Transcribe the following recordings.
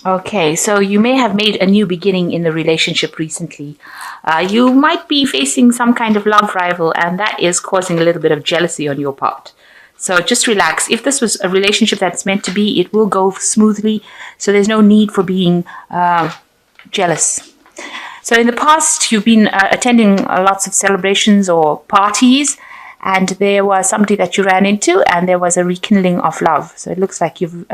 Okay, so you may have made a new beginning in the relationship recently. You might be facing some kind of love rival, and that is causing a little bit of jealousy on your part. So just relax. If this was a relationship that's meant to be, it will go smoothly. So there's no need for being jealous. So in the past, you've been attending lots of celebrations or parties, and there was somebody that you ran into, and there was a rekindling of love. So it looks like you've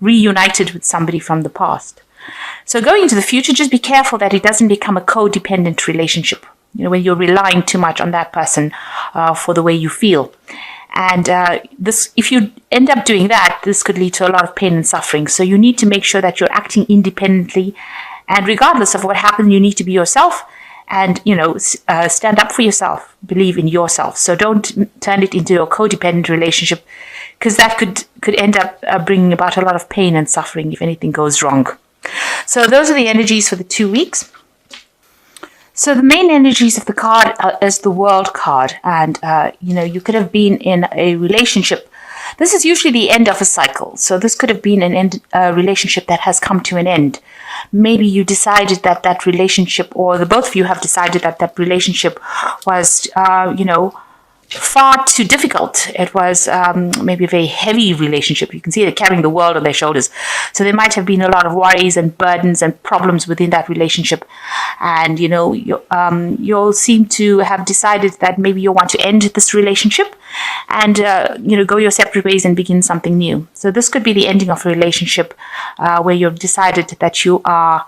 reunited with somebody from the past. So going into the future, just be careful that it doesn't become a codependent relationship. When you're relying too much on that person for the way you feel. And this, if you end up doing that, this could lead to a lot of pain and suffering. So you need to make sure that you're acting independently. And regardless of what happens, you need to be yourself and, stand up for yourself, believe in yourself. So don't turn it into a codependent relationship, because that could end up bringing about a lot of pain and suffering if anything goes wrong. So those are the energies for the 2 weeks. So the main energies of the card is the World card. And, you could have been in a relationship. This is usually the end of a cycle. So this could have been a relationship that has come to an end. Maybe you decided that relationship, or the both of you have decided that relationship was, far too difficult. It was maybe a very heavy relationship. You can see they're carrying the world on their shoulders. So there might have been a lot of worries and burdens and problems within that relationship. And, you'll seem to have decided that maybe you want to end this relationship and, go your separate ways and begin something new. So this could be the ending of a relationship where you've decided that you are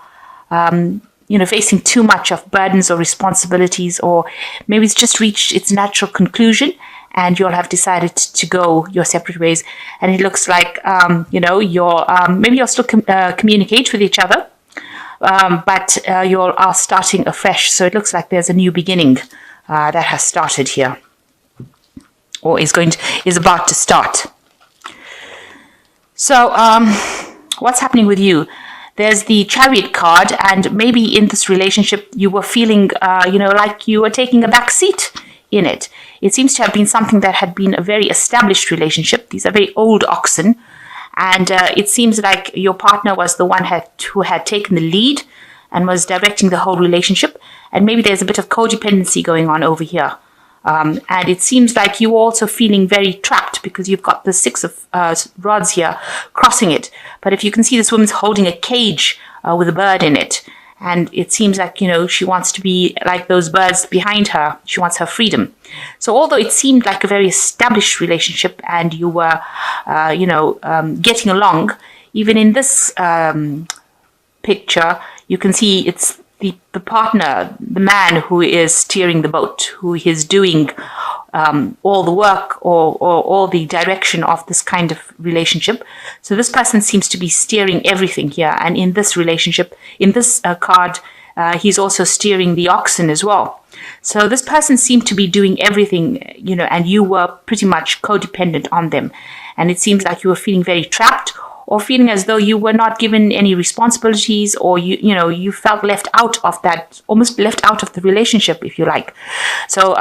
facing too much of burdens or responsibilities, or maybe it's just reached its natural conclusion and you'll have decided to go your separate ways. And it looks like, maybe you'll still communicate with each other, but you are starting afresh. So it looks like there's a new beginning that has started here, or is about to start. So what's happening with you? There's the Chariot card, and maybe in this relationship you were feeling, like you were taking a back seat in it. It seems to have been something that had been a very established relationship. These are very old oxen, and it seems like your partner was the one who had taken the lead and was directing the whole relationship. And maybe there's a bit of codependency going on over here. And it seems like you're also feeling very trapped because you've got the 6 of rods here crossing it. But if you can see, this woman's holding a cage with a bird in it. And it seems like, she wants to be like those birds behind her. She wants her freedom. So although it seemed like a very established relationship and you were, getting along, even in this picture, you can see it's the partner, the man who is steering the boat, who is doing all the work or all the direction of this kind of relationship. So this person seems to be steering everything here. And in this relationship, in this card, he's also steering the oxen as well. So this person seemed to be doing everything, and you were pretty much codependent on them. And it seems like you were feeling very trapped, or feeling as though you were not given any responsibilities, or you felt left out of that, almost left out of the relationship, if you like. So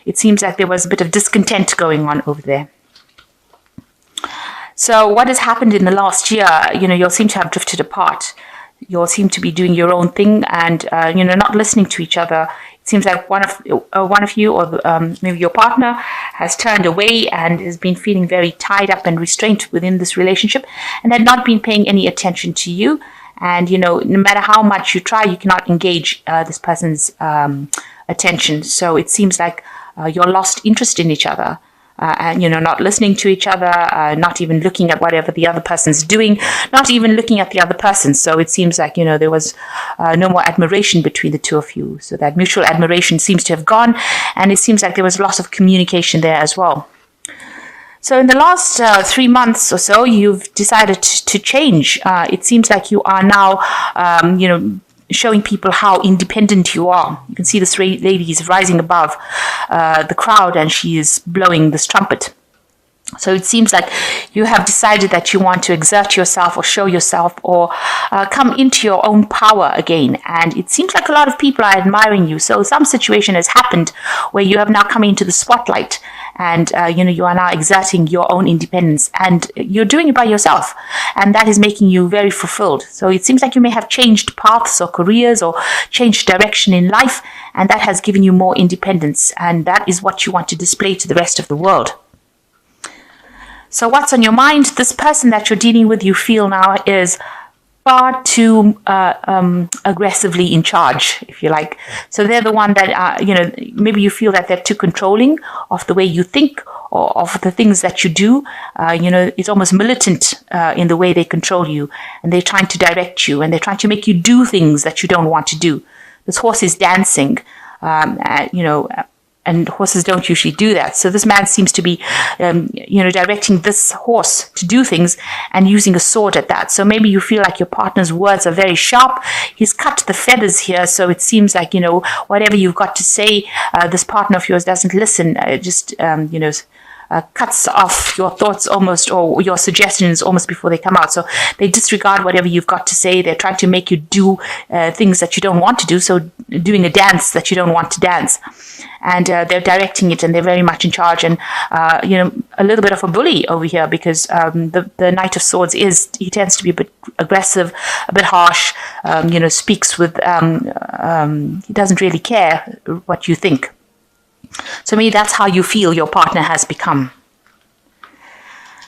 it seems like there was a bit of discontent going on over there. So what has happened in the last year? You'll seem to have drifted apart. You'll seem to be doing your own thing and not listening to each other. It seems like one of you, or maybe your partner, has turned away and has been feeling very tied up and restrained within this relationship, and had not been paying any attention to you. And no matter how much you try, you cannot engage this person's attention. So it seems like you're lost interest in each other. And not listening to each other, not even looking at whatever the other person's doing, not even looking at the other person. So it seems like there was no more admiration between the two of you. So that mutual admiration seems to have gone, and it seems like there was loss of communication there as well. So in the last 3 months or so, you've decided to change. It seems like you are now, showing people how independent you are. You can see this lady is rising above the crowd, and she is blowing this trumpet. So it seems like you have decided that you want to exert yourself or show yourself or come into your own power again. And it seems like a lot of people are admiring you. So some situation has happened where you have now come into the spotlight and, you are now exerting your own independence and you're doing it by yourself. And that is making you very fulfilled. So it seems like you may have changed paths or careers or changed direction in life. And that has given you more independence. And that is what you want to display to the rest of the world. So what's on your mind? This person that you're dealing with, you feel now is far too aggressively in charge, if you like. So they're the one that, maybe you feel that they're too controlling of the way you think or of the things that you do. It's almost militant in the way they control you. And they're trying to direct you and they're trying to make you do things that you don't want to do. This horse is dancing, and horses don't usually do that. So this man seems to be, directing this horse to do things and using a sword at that. So maybe you feel like your partner's words are very sharp. He's cut the feathers here. So it seems like, whatever you've got to say, this partner of yours doesn't listen. Cuts off your thoughts almost, or your suggestions almost before they come out. So they disregard whatever you've got to say. They're trying to make you do things that you don't want to do. So doing a dance that you don't want to dance. And they're directing it and they're very much in charge. And, a little bit of a bully over here because the Knight of Swords he tends to be a bit aggressive, a bit harsh, speaks with, he doesn't really care what you think. So maybe that's how you feel your partner has become.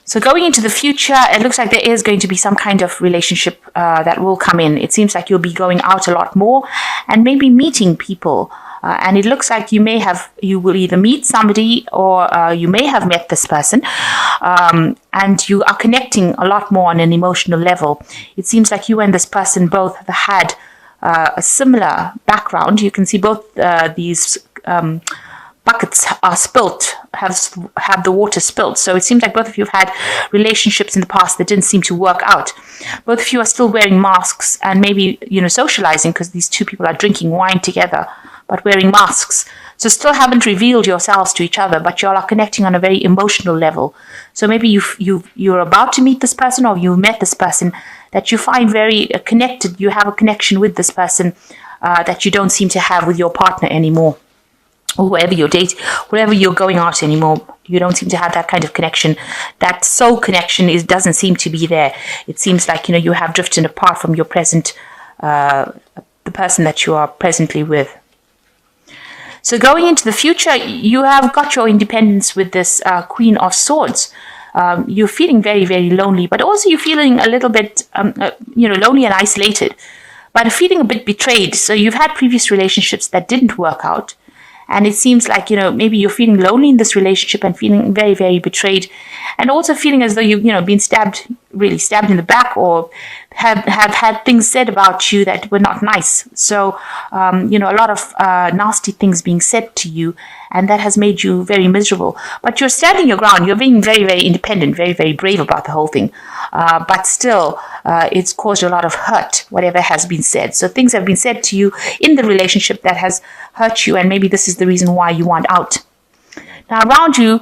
So going into the future, it looks like there is going to be some kind of relationship that will come in. It seems like you'll be going out a lot more and maybe meeting people. And it looks like you will either meet somebody or you may have met this person. And you are connecting a lot more on an emotional level. It seems like you and this person both have had a similar background. You can see both these buckets are spilt, have the water spilt. So it seems like both of you have had relationships in the past that didn't seem to work out. Both of you are still wearing masks and maybe, socializing because these two people are drinking wine together, but wearing masks. So still haven't revealed yourselves to each other, but you all are connecting on a very emotional level. So maybe you're about to meet this person or you've met this person that you find very connected. You have a connection with this person that you don't seem to have with your partner anymore. Or whoever you're dating, wherever you're going out anymore, you don't seem to have that kind of connection. That soul connection doesn't seem to be there. It seems like, you have drifted apart from your present, the person that you are presently with. So going into the future, you have got your independence with this Queen of Swords. You're feeling very, very lonely, but also you're feeling a little bit, lonely and isolated, but feeling a bit betrayed. So you've had previous relationships that didn't work out. And it seems like, maybe you're feeling lonely in this relationship and feeling very, very betrayed. And also feeling as though you've, been really stabbed in the back or have had things said about you that were not nice. So, a lot of nasty things being said to you. And that has made you very miserable. But you're standing your ground. You're being very, very independent, very, very brave about the whole thing. But still, it's caused a lot of hurt, whatever has been said. So things have been said to you in the relationship that has hurt you. And maybe this is the reason why you want out. Now, around you,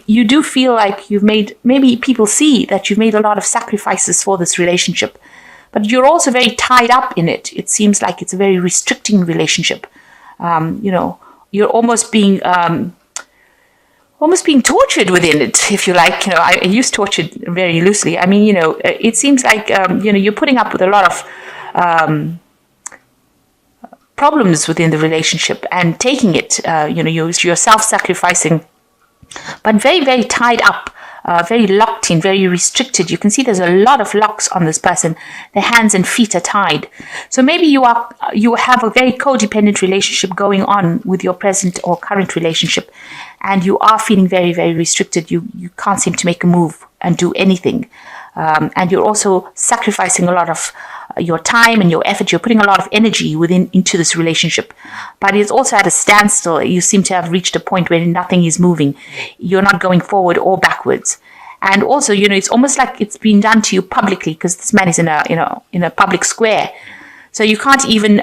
you do feel like maybe people see that you've made a lot of sacrifices for this relationship. But you're also very tied up in it. It seems like it's a very restricting relationship. You're almost being tortured within it, if you like. I use tortured very loosely. I mean, it seems like, you're putting up with a lot of problems within the relationship and taking it, you're self-sacrificing, but very, very tied up, very locked in, very restricted. You can see there's a lot of locks on this person. Their hands and feet are tied. So maybe you have a very codependent relationship going on with your present or current relationship, and you are feeling very, very restricted. You can't seem to make a move and do anything. And you're also sacrificing a lot of your time and your effort. You're putting a lot of energy into this relationship, but it's also at a standstill. You seem to have reached a point where nothing is moving. You're not going forward or backwards. And also, it's almost like it's been done to you publicly because this man is in a public square. So you can't even,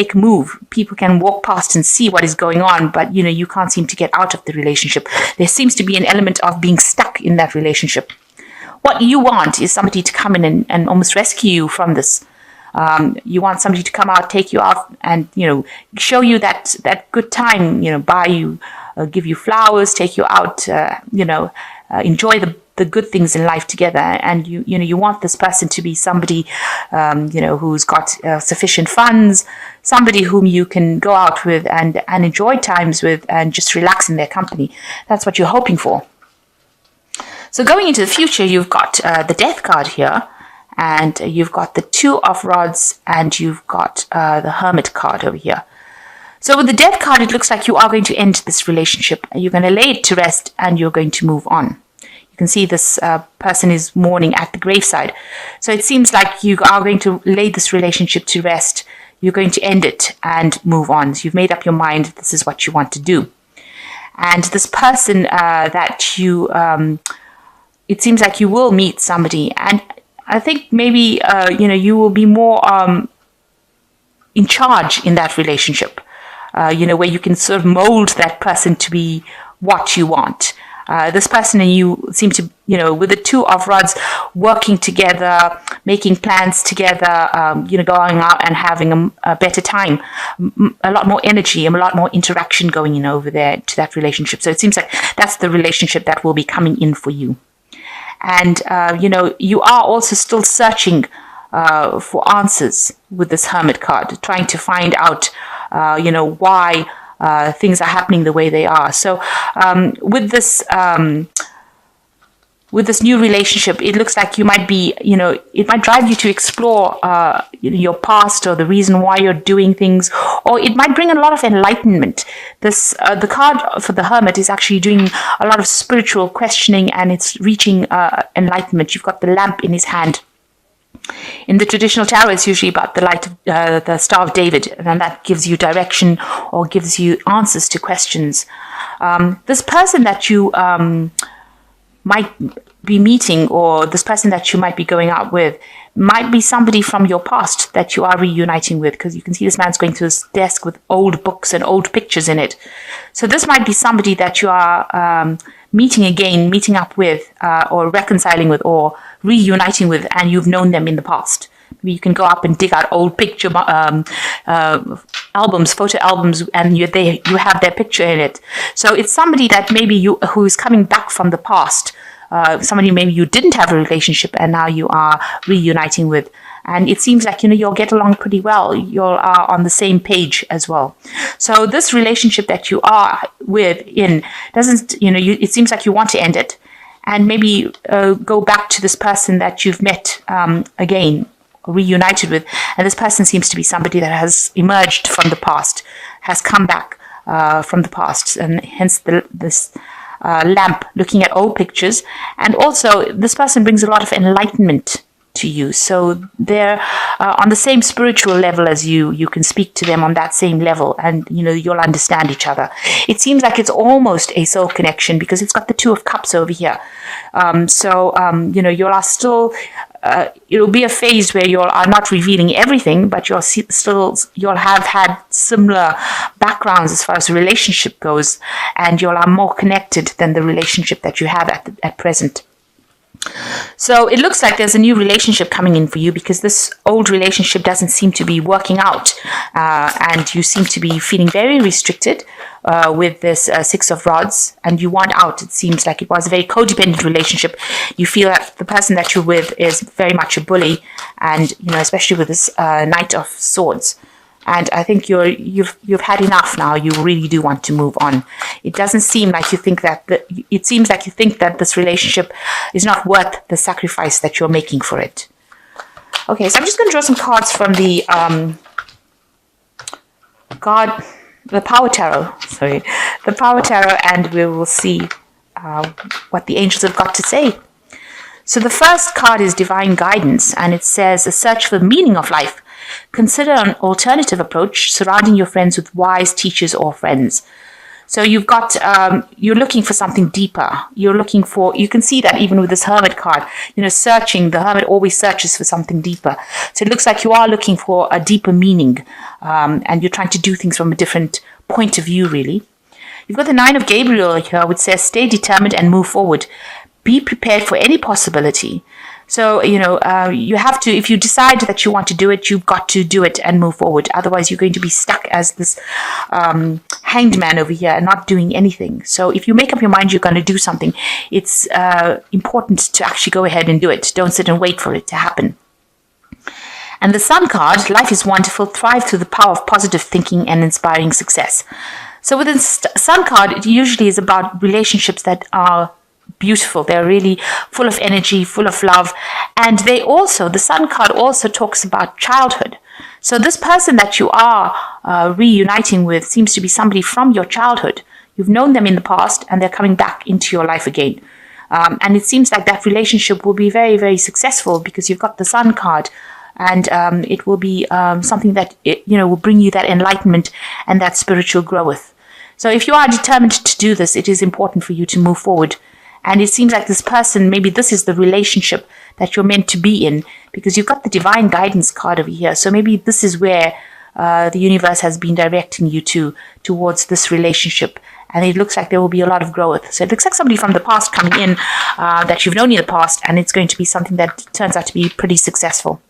make a move. People can walk past and see what is going on, but, you can't seem to get out of the relationship. There seems to be an element of being stuck in that relationship. What you want is somebody to come in and almost rescue you from this. You want somebody to come out, take you out, and, show you that good time, buy you, give you flowers, take you out, enjoy the good things in life together. And you want this person to be somebody, who's got sufficient funds, somebody whom you can go out with and enjoy times with and just relax in their company. That's what you're hoping for. So going into the future, you've got the Death card here, and you've got the Two of Rods, and you've got the Hermit card over here. So with the Death card, it looks like you are going to end this relationship. You're going to lay it to rest, and you're going to move on. You can see this person is mourning at the graveside. So it seems like you are going to lay this relationship to rest. You're going to end it and move on. So you've made up your mind. This is what you want to do. And this person that you... it seems like you will meet somebody, and I think maybe you will be more in charge in that relationship, where you can sort of mold that person to be what you want. This person and you seem to, with the Two of Rods, working together, making plans together, going out and having a better time, a lot more energy and a lot more interaction going in over there to that relationship. So it seems like that's the relationship that will be coming in for you. And, you are also still searching for answers with this Hermit card, trying to find out, why things are happening the way they are. So with this new relationship, it looks like you might be, it might drive you to explore your past or the reason why you're doing things, or it might bring a lot of enlightenment. The card for the Hermit is actually doing a lot of spiritual questioning, and it's reaching enlightenment. You've got the lamp in his hand. In the traditional tarot, it's usually about the light of the Star of David, and that gives you direction or gives you answers to questions. This person that you might be meeting, or this person that you might be going out with, might be somebody from your past that you are reuniting with, because you can see this man's going to his desk with old books and old pictures in it. So this might be somebody that you are meeting up with, or reconciling with, or reuniting with, and you've known them in the past. Maybe you can go up and dig out old picture albums, photo albums, and you have their picture in it. So it's somebody that maybe who is coming back from the past, somebody maybe you didn't have a relationship and now you are reuniting with. And it seems like, you'll get along pretty well. You are on the same page as well. So this relationship that you are doesn't, it seems like you want to end it and maybe go back to this person that you've met again, reunited with. And this person seems to be somebody that has emerged from the past, has come back from the past, and hence this lamp looking at old pictures. And also this person brings a lot of enlightenment to you. So they're on the same spiritual level as you. You can speak to them on that same level, and you'll understand each other. It seems like it's almost a soul connection because it's got the Two of Cups over here. You'll are still it'll be a phase where you are not revealing everything, but you'll have had similar backgrounds as far as the relationship goes, and you'll are more connected than the relationship that you have at present. So it looks like there's a new relationship coming in for you because this old relationship doesn't seem to be working out, and you seem to be feeling very restricted with this Six of Rods, and you want out. It seems like it was a very codependent relationship. You feel that the person that you're with is very much a bully, and especially with this Knight of Swords. And I think you've had enough now. You really do want to move on. It doesn't seem like you think that. It seems like you think that this relationship is not worth the sacrifice that you're making for it. Okay, so I'm just going to draw some cards from the Power Tarot. The Power Tarot, and we will see what the angels have got to say. So the first card is Divine Guidance, and it says, a search for the meaning of life. Consider an alternative approach, surrounding your friends with wise teachers or friends. So you've got, you're looking for something deeper. You can see that even with this Hermit card, searching, the Hermit always searches for something deeper. So it looks like you are looking for a deeper meaning, and you're trying to do things from a different point of view, really. You've got the Nine of Gabriel here, which says, stay determined and move forward. Be prepared for any possibility. So, you have to, if you decide that you want to do it, you've got to do it and move forward. Otherwise, you're going to be stuck as this hanged man over here and not doing anything. So if you make up your mind you're going to do something, it's important to actually go ahead and do it. Don't sit and wait for it to happen. And the Sun card, life is wonderful, thrive through the power of positive thinking and inspiring success. So with the Sun card, it usually is about relationships that are beautiful. They're really full of energy, full of love. And the Sun card also talks about childhood. So this person that you are reuniting with seems to be somebody from your childhood. You've known them in the past and they're coming back into your life again. And it seems like that relationship will be very, very successful because you've got the Sun card. And it will be something that will bring you that enlightenment and that spiritual growth. So if you are determined to do this, it is important for you to move forward. And it seems like this person, maybe this is the relationship that you're meant to be in, because you've got the divine guidance card over here. So maybe this is where the universe has been directing you towards this relationship. And it looks like there will be a lot of growth. So it looks like somebody from the past coming in that you've known in the past, and it's going to be something that turns out to be pretty successful.